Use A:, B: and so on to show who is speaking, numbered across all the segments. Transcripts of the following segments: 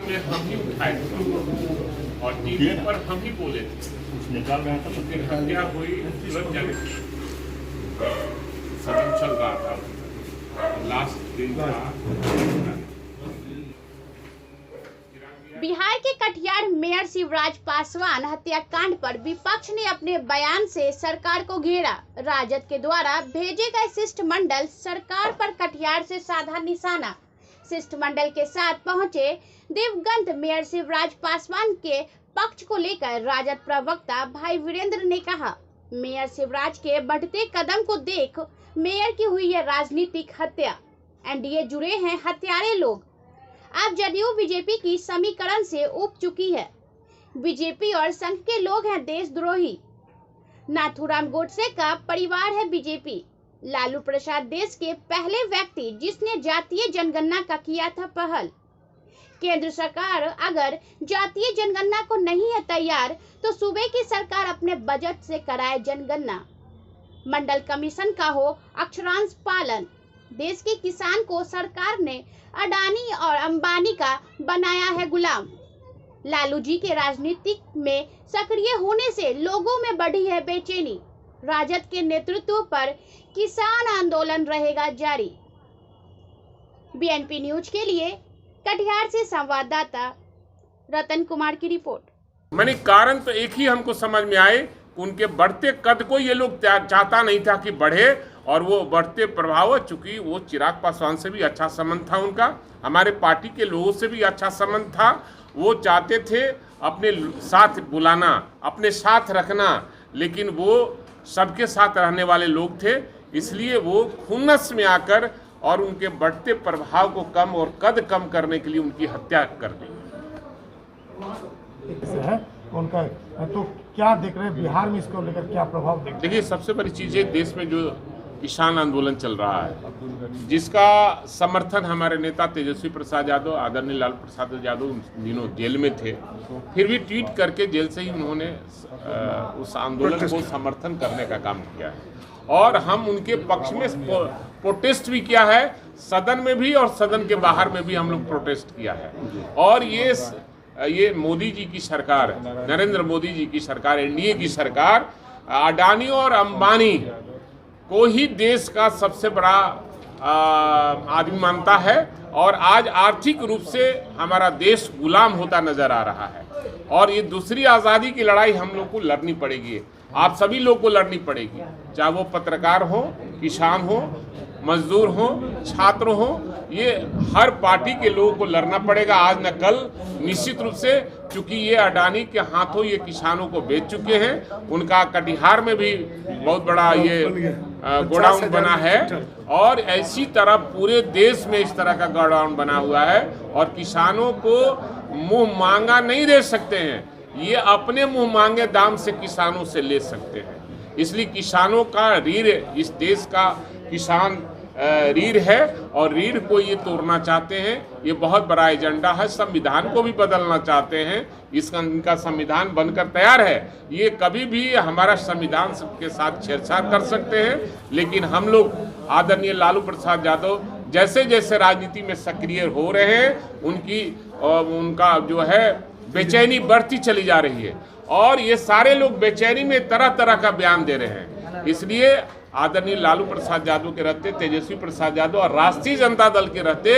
A: में हम ही उठाए और टीवी पर हम ही बोले थे। फिर हत्या हुई, तुरंत जाने सदन चल रहा था, लास्ट दिन था।
B: बिहार के कटिहार मेयर शिवराज पासवान हत्याकांड पर विपक्ष ने अपने बयान से सरकार को घेरा। राजद के द्वारा भेजे गए शिष्टमंडल सरकार पर कटिहार से साधा निशाना। शिष्टमंडल के साथ पहुंचे दिवंगत मेयर शिवराज पासवान के पक्ष को लेकर राजद प्रवक्ता भाई वीरेंद्र ने कहा, मेयर शिवराज के बढ़ते कदम को देख मेयर की हुई है राजनीतिक हत्या। एनडीए जुड़े हैं हत्यारे लोग। अब जदयू बीजेपी की समीकरण से उब चुकी है। बीजेपी और संघ के लोग हैं देशद्रोही। नाथूराम गोडसे का परिवार है बीजेपी। लालू प्रसाद देश के पहले व्यक्ति जिसने जातीय जनगणना का किया था पहल। केंद्र सरकार अगर जातीय जनगणना को नहीं है तैयार तो सूबे की सरकार अपने बजट से कराए जनगणना। मंडल कमीशन का हो अक्षरांश पालन। देश के किसान को सरकार ने अडानी और अंबानी का बनाया है गुलाम। लालू जी के राजनीति में सक्रिय होने से लोगों में बढ़ी है बेचैनी। राजद के नेतृत्व पर किसान आंदोलन रहेगा जारी। बीएनपी न्यूज के लिए कटिहार से संवाददाता रतन कुमार की रिपोर्ट।
A: मैंने कारण तो एक ही हमको समझ में आए, उनके बढ़ते कद को ये लोग चाहता नहीं था कि बढ़े, और वो बढ़ते प्रभाव, चूंकि वो चिराग पासवान से भी अच्छा संबंध था उनका, हमारे पार्टी के लोगों से भी अच्छा संबंध था। वो चाहते थे अपने साथ बुलाना, अपने साथ रखना, लेकिन वो सबके साथ रहने वाले लोग थे, इसलिए वो खुन्नस में आकर और उनके बढ़ते प्रभाव को कम और कद कम करने के लिए उनकी हत्या कर दी
C: है उनका। तो क्या देख रहे हैं बिहार में, इसको लेकर क्या प्रभाव देख रहे हैं?
A: देखिए, सबसे बड़ी चीज़ है देश में जो किसान आंदोलन चल रहा है, जिसका समर्थन हमारे नेता तेजस्वी प्रसाद यादव, आदरणीय लालू प्रसाद यादव दिनों जेल में थे, फिर भी ट्वीट करके जेल से ही उन्होंने उस आंदोलन को समर्थन करने का काम किया है, और हम उनके पक्ष में प्रोटेस्ट भी किया है, सदन में भी और सदन के बाहर में भी हम लोग प्रोटेस्ट किया है। और ये मोदी जी की सरकार, नरेंद्र मोदी जी की सरकार, एनडीए की सरकार अडानी और अंबानी को ही देश का सबसे बड़ा आदमी मानता है, और आज आर्थिक रूप से हमारा देश गुलाम होता नजर आ रहा है। और ये दूसरी आज़ादी की लड़ाई हम लोग को लड़नी पड़ेगी, आप सभी लोग को लड़नी पड़ेगी, चाहे वो पत्रकार हो, किसान हो, मजदूर हो, छात्र हो, ये हर पार्टी के लोगों को लड़ना पड़ेगा आज न कल, निश्चित रूप से, क्योंकि ये अडानी के हाथों ये किसानों को बेच चुके हैं। उनका कटिहार में भी बहुत बड़ा ये गोडाउन बना है, और ऐसी तरह पूरे देश में इस तरह का गोडाउन बना हुआ है, और किसानों को मुंह मांगा नहीं दे सकते हैं, ये अपने मुंह मांगे दाम से किसानों से ले सकते हैं। इसलिए किसानों का रीढ़, इस देश का किसान रीढ़ है, और रीढ़ को ये तोड़ना चाहते हैं। ये बहुत बड़ा एजेंडा है, संविधान को भी बदलना चाहते हैं, इसका इनका संविधान बनकर तैयार है। ये कभी भी हमारा संविधान के साथ छेड़छाड़ कर सकते हैं, लेकिन हम लोग आदरणीय लालू प्रसाद यादव जैसे जैसे राजनीति में सक्रिय हो रहे हैं, उनका जो है बेचैनी बढ़ती चली जा रही है, और ये सारे लोग बेचैनी में तरह तरह का बयान दे रहे हैं। इसलिए आदरणीय लालू प्रसाद यादव के रहते, तेजस्वी प्रसाद यादव और राष्ट्रीय जनता दल के रहते,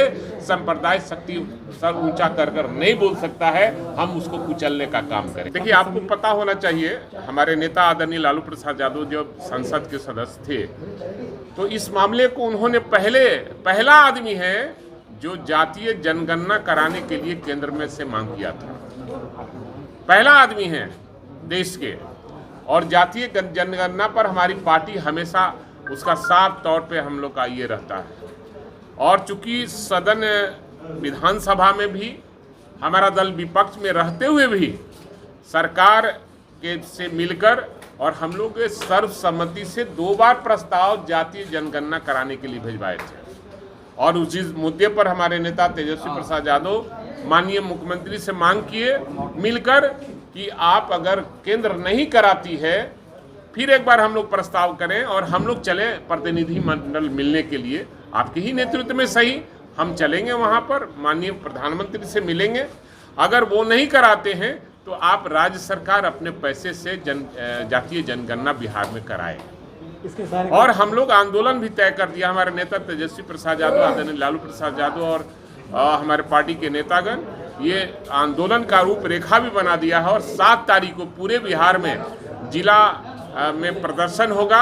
A: सांप्रदायिक शक्ति सर ऊंचा कर कर नहीं बोल सकता है, हम उसको कुचलने का काम करें। देखिए, आपको पता होना चाहिए, हमारे नेता आदरणीय लालू प्रसाद यादव जब संसद के सदस्य थे, तो इस मामले को उन्होंने पहला आदमी है जो जातीय जनगणना कराने के लिए केंद्र में से मांग किया था। पहला आदमी है देश के, और जातीय जनगणना पर हमारी पार्टी हमेशा उसका साफ तौर पे हम लोग का ये रहता है। और चूंकि सदन विधानसभा में भी हमारा दल विपक्ष में रहते हुए भी सरकार के से मिलकर और हम लोग सर्वसम्मति से 2 बार प्रस्ताव जातीय जनगणना कराने के लिए भिजवाए थे, और उस मुद्दे पर हमारे नेता तेजस्वी प्रसाद यादव माननीय मुख्यमंत्री से मांग किए मिलकर कि आप अगर केंद्र नहीं कराती है, फिर एक बार हम लोग प्रस्ताव करें, और हम लोग चले प्रतिनिधि मंडल मिलने के लिए, आपके ही नेतृत्व में सही हम चलेंगे वहाँ पर, माननीय प्रधानमंत्री से मिलेंगे, अगर वो नहीं कराते हैं तो आप राज्य सरकार अपने पैसे से जातीय जनगणना बिहार में कराए।
C: इसके सारे
A: और हम लोग आंदोलन भी तय कर दिया, हमारे नेता तेजस्वी प्रसाद यादव, आदरणीय लालू प्रसाद यादव और हमारे पार्टी के नेतागण ये आंदोलन का रूपरेखा भी बना दिया है। और 7 तारीख को पूरे बिहार में जिला में प्रदर्शन होगा।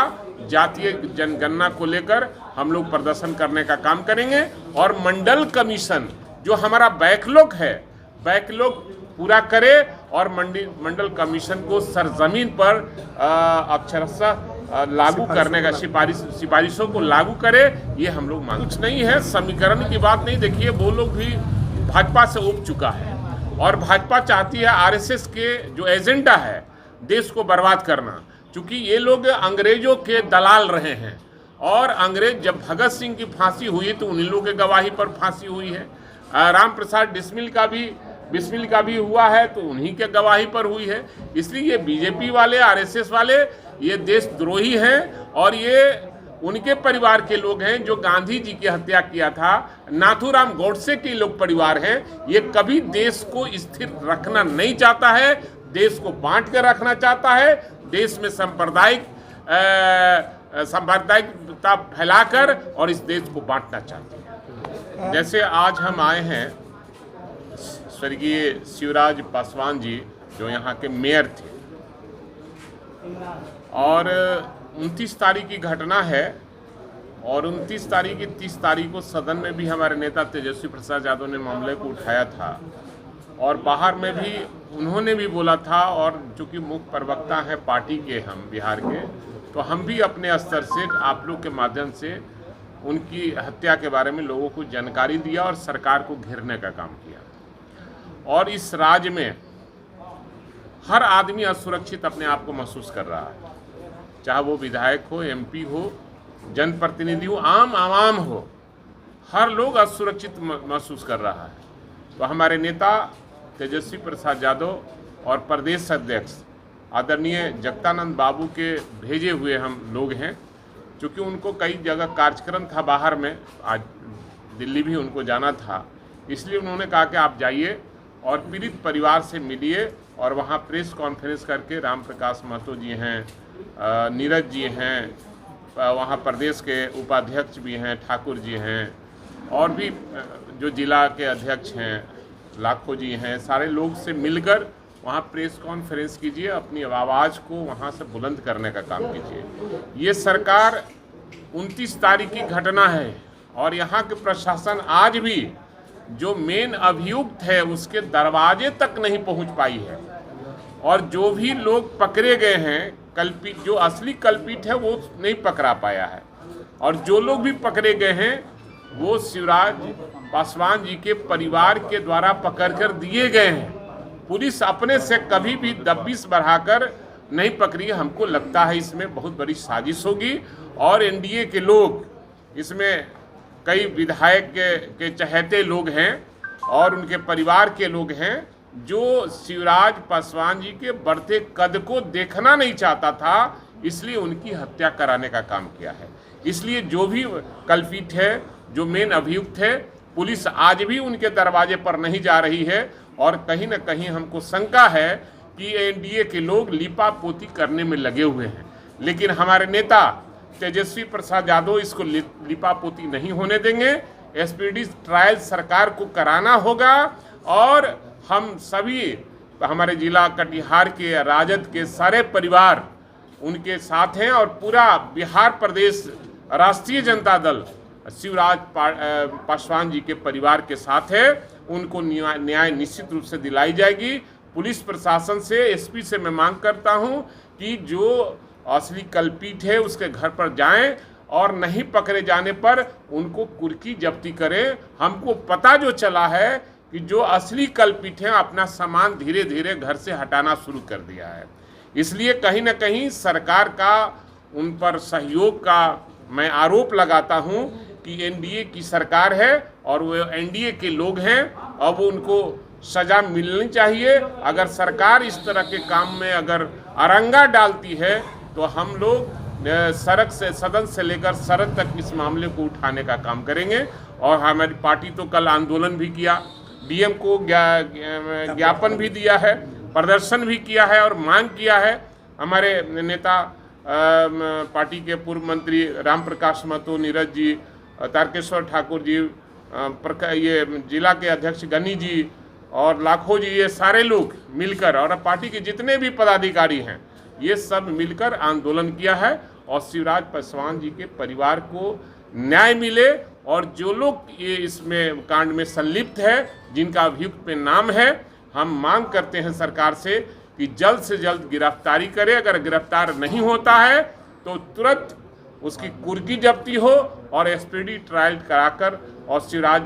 A: जातीय जनगणना को लेकर हम लोग प्रदर्शन करने का काम करेंगे और मंडल कमीशन जो हमारा बैकलॉग है, बैकलॉग पूरा करे और मंडल कमीशन को सरजमीन पर अक्षरशः लागू करने का सिफारिशों को लागू करे, ये हम लोग मांग। कुछ नहीं है, समीकरण की बात नहीं। देखिए वो लोग भी भाजपा से उब चुका है और भाजपा चाहती है आरएसएस के जो एजेंडा है देश को बर्बाद करना, क्योंकि ये लोग अंग्रेजों के दलाल रहे हैं। और अंग्रेज जब भगत सिंह की फांसी हुई तो उन्हीं लोगों के गवाही पर फांसी हुई है। राम प्रसाद बिस्मिल का भी हुआ है तो उन्हीं के गवाही पर हुई है। इसलिए ये बीजेपी वाले, आरएसएस वाले ये देशद्रोही हैं और ये उनके परिवार के लोग हैं जो गांधी जी की हत्या किया था। नाथूराम गोडसे के लोग परिवार हैं। ये कभी देश को स्थिर रखना नहीं चाहता है, देश को बांट कर रखना चाहता है, देश में सांप्रदायिकता फैलाकर और इस देश को बांटना चाहते हैं। जैसे आज हम आए हैं, स्वर्गीय शिवराज पासवान जी जो यहाँ के मेयर थे और 29 तारीख की घटना है और 29 तारीख की 30 तारीख को सदन में भी हमारे नेता तेजस्वी प्रसाद यादव ने मामले को उठाया था और बाहर में भी उन्होंने भी बोला था। और चूँकि मुख्य प्रवक्ता हैं पार्टी के हम बिहार के, तो हम भी अपने स्तर से आप लोग के माध्यम से उनकी हत्या के बारे में लोगों को जानकारी दिया और सरकार को घेरने का काम किया। और इस राज्य में हर आदमी असुरक्षित अपने आप को महसूस कर रहा है, चाहे वो विधायक हो, एमपी हो, जनप्रतिनिधि हो, आम आवाम हो, हर लोग असुरक्षित महसूस कर रहा है। तो हमारे नेता तेजस्वी प्रसाद यादव और प्रदेश अध्यक्ष आदरणीय जगदानंद बाबू के भेजे हुए हम लोग हैं, क्योंकि उनको कई जगह कार्यक्रम था बाहर में, आज दिल्ली भी उनको जाना था, इसलिए उन्होंने कहा कि आप जाइए और पीड़ित परिवार से मिलिए और वहाँ प्रेस कॉन्फ्रेंस करके राम प्रकाश महतो जी हैं, नीरज जी हैं, वहाँ प्रदेश के उपाध्यक्ष भी हैं, ठाकुर जी हैं और भी जो जिला के अध्यक्ष हैं लाखों जी हैं, सारे लोग से मिलकर वहाँ प्रेस कॉन्फ्रेंस कीजिए, अपनी आवाज़ को वहाँ से बुलंद करने का काम कीजिए। ये सरकार 29 तारीख की घटना है और यहाँ के प्रशासन आज भी जो मेन अभियुक्त है उसके दरवाजे तक नहीं पहुँच पाई है और जो भी लोग पकड़े गए हैं कल्पित, जो असली कल्पित है वो नहीं पकड़ा पाया है और जो लोग भी पकड़े गए हैं वो शिवराज पासवान जी के परिवार के द्वारा पकड़कर दिए गए हैं। पुलिस अपने से कभी भी दबिश बढ़ाकर नहीं पकड़ी। हमको लगता है इसमें बहुत बड़ी साजिश होगी और एनडीए के लोग, इसमें कई विधायक के चहेते लोग हैं और उनके परिवार के लोग हैं जो शिवराज पासवान जी के बढ़ते कद को देखना नहीं चाहता था, इसलिए उनकी हत्या कराने का काम किया है। इसलिए जो भी कल्पित है, जो मेन अभियुक्त है, पुलिस आज भी उनके दरवाजे पर नहीं जा रही है और कहीं न कहीं हमको शंका है कि एनडीए के लोग लिपापोती करने में लगे हुए हैं। लेकिन हमारे नेता तेजस्वी प्रसाद यादव इसको लिपापोती नहीं होने देंगे। एसपीडी ट्रायल सरकार को कराना होगा और हम सभी, हमारे जिला कटिहार के राजद के सारे परिवार उनके साथ हैं और पूरा बिहार प्रदेश राष्ट्रीय जनता दल शिवराज पासवान जी के परिवार के साथ है। उनको न्याय निश्चित रूप से दिलाई जाएगी। पुलिस प्रशासन से, एसपी से मैं मांग करता हूं कि जो असली कल्पित है उसके घर पर जाएं और नहीं पकड़े जाने पर उनको कुर्की जब्ती करें। हमको पता जो चला है कि जो असली कल्पित हैं अपना सामान धीरे धीरे घर से हटाना शुरू कर दिया है। इसलिए कहीं न कहीं सरकार का उन पर सहयोग का मैं आरोप लगाता हूं कि एनडीए की सरकार है और वो एनडीए के लोग हैं और वो उनको सज़ा मिलनी चाहिए। अगर सरकार इस तरह के काम में अगर अरंगा डालती है तो हम लोग सड़क से, सदन से लेकर सड़क तक इस मामले को उठाने का काम करेंगे। और हमारी पार्टी तो कल आंदोलन भी किया, डीएम को ज्ञापन भी दिया है, प्रदर्शन भी किया है और मांग किया है। हमारे नेता पार्टी के पूर्व मंत्री राम प्रकाश महतो, नीरज जी, तारकेश्वर ठाकुर जी, ये जिला के अध्यक्ष गनी जी और लाखों जी, ये सारे लोग मिलकर और पार्टी के जितने भी पदाधिकारी हैं ये सब मिलकर आंदोलन किया है और शिवराज पासवान जी के परिवार को न्याय मिले और जो लोग ये इसमें कांड में संलिप्त है, जिनका अभियुक्त पे नाम है, हम मांग करते हैं सरकार से कि जल्द से जल्द गिरफ्तारी करे। अगर गिरफ्तार नहीं होता है तो तुरंत उसकी कुर्की जब्ती हो और एसपीडी ट्रायल कराकर और शिवराज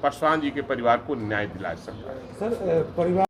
A: पासवान जी के परिवार को न्याय दिला सकता है।
C: सर परिवार